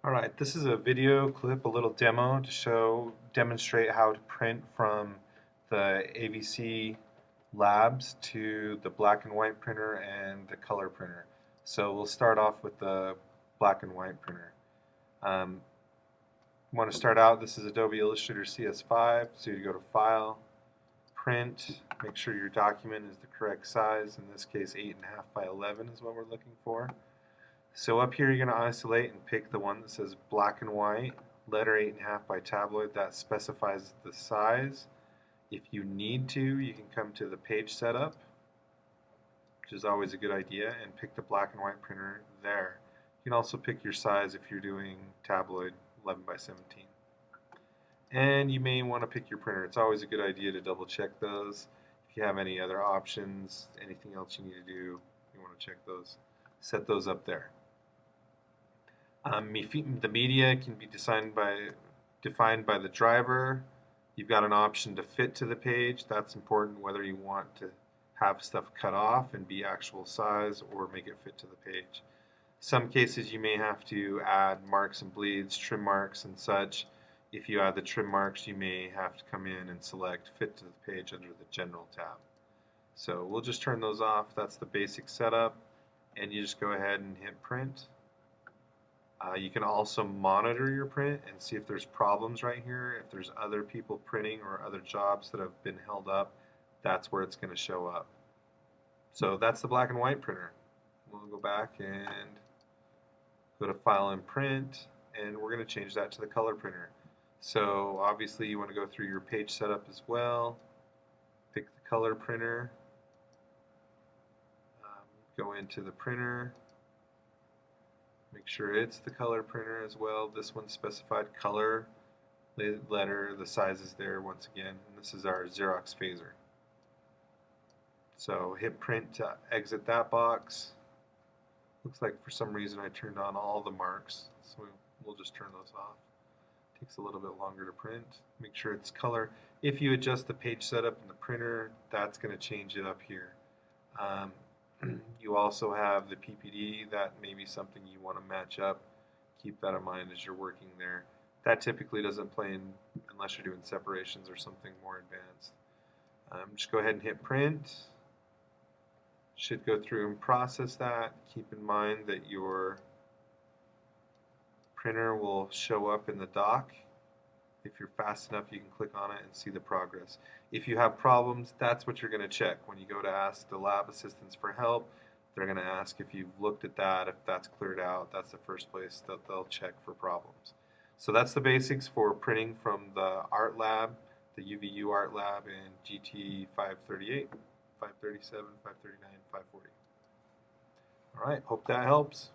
Alright, this is a video clip, a little demo to demonstrate how to print from the AVC labs to the black and white printer and the color printer. So we'll start off with the black and white printer. Um, want to start out, this is Adobe Illustrator CS5, so you go to File, Print, make sure your document is the correct size, in this case 8.5 by 11 is what we're looking for. So up here you're going to isolate and pick the one that says black and white, letter 8.5 by tabloid. That specifies the size. If you need to, you can come to the page setup, which is always a good idea, and pick the black and white printer there. You can also pick your size if you're doing tabloid 11 by 17. And you may want to pick your printer. It's always a good idea to double check those. If you have any other options, anything else you need to do, you want to check those. Set those up there. The media can be defined by the driver. You've got an option to fit to the page. That's important whether you want to have stuff cut off and be actual size or make it fit to the page. Some cases you may have to add marks and bleeds, trim marks and such. If you add the trim marks, you may have to come in and select fit to the page under the general tab. So we'll just turn those off. That's the basic setup, and you just go ahead and hit print. You can also monitor your print and see if there's problems right here. If there's other people printing or other jobs that have been held up, that's where it's going to show up. So that's the black and white printer. We'll go back and go to File and Print, and we're going to change that to the color printer. So obviously you want to go through your page setup as well, pick the color printer, go into the printer, make sure it's the color printer as well. This one's specified color, letter, the size is there once again, and this is our Xerox phaser. So hit print to exit that box. Looks like for some reason I turned on all the marks, so we'll just turn those off. Takes a little bit longer to print. Make sure it's color. If you adjust the page setup in the printer, that's going to change it up here. You also have the PPD. That may be something you want to match up. Keep that in mind as you're working there. That typically doesn't play in unless you're doing separations or something more advanced. Just go ahead and hit print. Should go through and process that. Keep in mind that your printer will show up in the dock. If you're fast enough, you can click on it and see the progress. If you have problems, that's what you're going to check. When you go to ask the lab assistants for help, they're going to ask if you've looked at that, if that's cleared out. That's the first place that they'll check for problems. So that's the basics for printing from the art lab, the UVU Art lab in GT 538, 537, 539, 540. All right, hope that helps.